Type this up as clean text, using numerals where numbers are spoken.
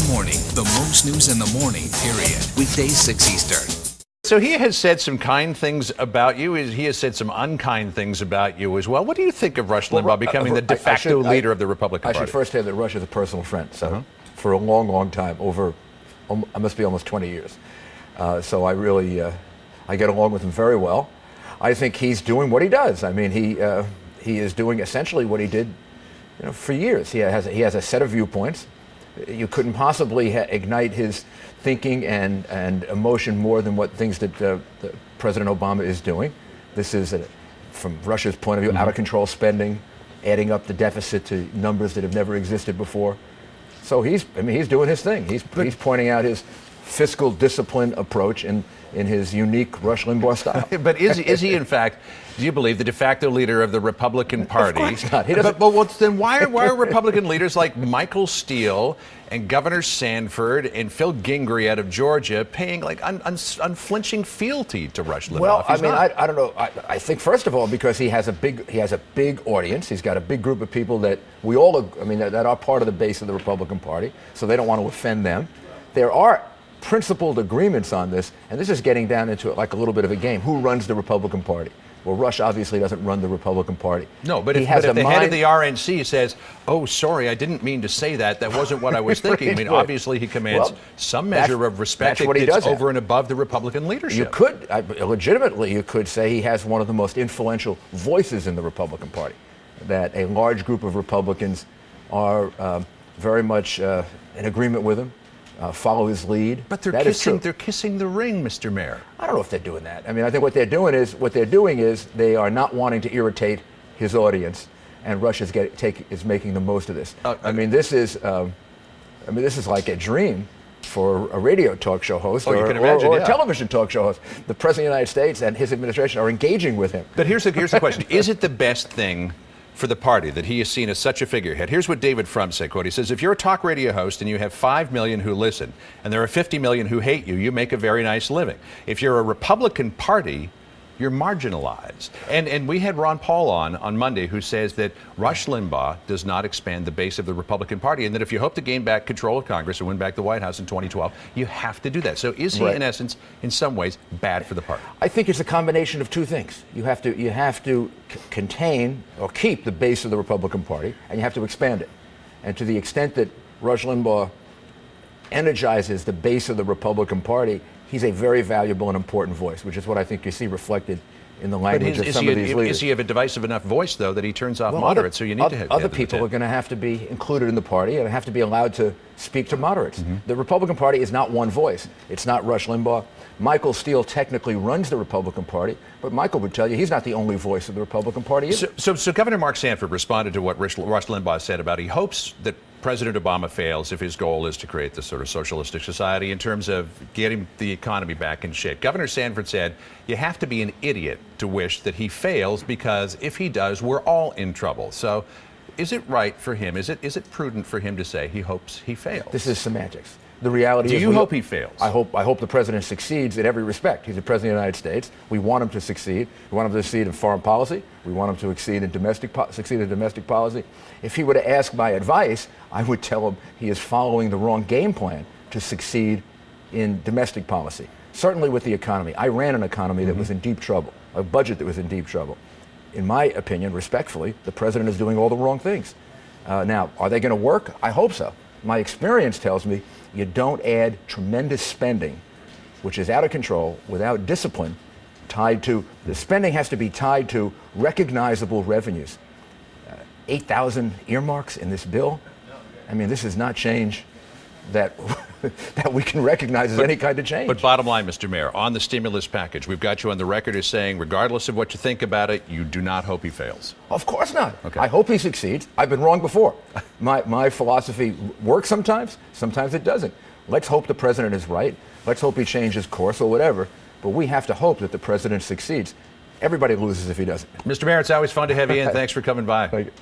morning. The most news in the morning, period. Weekdays 6 Eastern. So he has said some kind things about you. He has said some unkind things about you as well. What do you think of Rush Limbaugh becoming the de facto leader of the Republican Party? I should first say that Rush is a personal friend. So for a long, long time, I must be almost 20 years. So I really, I get along with him very well. I think he's doing what he does. I mean, he is doing essentially what he did, for years. He has a set of viewpoints. You couldn't possibly ignite his thinking and emotion more than what things that President Obama is doing. This is, from Russia's point of view, out of control spending, adding up the deficit to numbers that have never existed before. So he's doing his thing. He's pointing out his fiscal discipline approach in his unique Rush Limbaugh style. But is he in fact, do you believe, the de facto leader of the Republican Party? Of course not. Then why are Republican leaders like Michael Steele and Governor Sanford and Phil Gingrey out of Georgia paying like unflinching fealty to Rush Limbaugh? Well, I don't know. I think first of all because he has a big audience. He's got a big group of people that we all, that are part of the base of the Republican Party. So they don't want to offend them. There are principled agreements on this, and this is getting down into like a little bit of a game. Who runs the Republican Party? Well, Rush obviously doesn't run the Republican Party. No, but if the head of the RNC says, "Oh, sorry, I didn't mean to say that. That wasn't what I was thinking." Right. Obviously he commands some measure of respect that's over and above the Republican leadership. You could, legitimately, you could say he has one of the most influential voices in the Republican Party, that a large group of Republicans are very much in agreement with him. Follow his lead. But they're kissing the ring, Mr. Mayor. I don't know if they're doing that. I think what they're doing is they are not wanting to irritate his audience, and Rush is making the most of this. This is like a dream for a radio talk show host or a television talk show host. The President of the United States and his administration are engaging with him. But here's the question. Is it the best thing for the party that he is seen as such a figurehead? Here's what David Frum said, quote, he says, if you're a talk radio host and you have 5 million who listen and there are 50 million who hate you, you make a very nice living. If you're a Republican Party, you're marginalized. And we had Ron Paul on Monday who says that Rush Limbaugh does not expand the base of the Republican Party and that if you hope to gain back control of Congress and win back the White House in 2012, you have to do that. So is he, in essence, in some ways, bad for the party? I think it's a combination of two things. You have to contain or keep the base of the Republican Party, and you have to expand it. And to the extent that Rush Limbaugh energizes the base of the Republican Party, he's a very valuable and important voice, which is what I think you see reflected in the language of some of these leaders. Is he of a divisive enough voice, though, that he turns off moderates? So you need to have other people are going to have to be included in the party and have to be allowed to speak to moderates. The Republican Party is not one voice. It's not Rush Limbaugh. Michael Steele technically runs the Republican Party, but Michael would tell you he's not the only voice of the Republican Party either. So Governor Mark Sanford responded to what Rush Limbaugh said about he hopes that President Obama fails if his goal is to create this sort of socialistic society in terms of getting the economy back in shape. Governor Sanford said, you have to be an idiot to wish that he fails because if he does, we're all in trouble. So is it right for him? Is it prudent for him to say he hopes he fails? This is semantics. The reality is... Do you hope he fails? I hope the president succeeds in every respect. He's the president of the United States. We want him to succeed. We want him to succeed in foreign policy. We want him to succeed in domestic policy. If he were to ask my advice, I would tell him he is following the wrong game plan to succeed in domestic policy. Certainly with the economy. I ran an economy that was in deep trouble, a budget that was in deep trouble. In my opinion, respectfully, the president is doing all the wrong things. Now, are they going to work? I hope so. My experience tells me you don't add tremendous spending, which is out of control, without discipline, the spending has to be tied to recognizable revenues. 8,000 earmarks in this bill. This is not change that we can recognize as any kind of change. But bottom line, Mr. Mayor, on the stimulus package, we've got you on the record as saying, regardless of what you think about it, you do not hope he fails. Of course not. Okay. I hope he succeeds. I've been wrong before. My philosophy works sometimes it doesn't. Let's hope the president is right. Let's hope he changes course or whatever. But we have to hope that the president succeeds. Everybody loses if he doesn't. Mr. Mayor, it's always fun to have you in. Thanks for coming by. Thank you.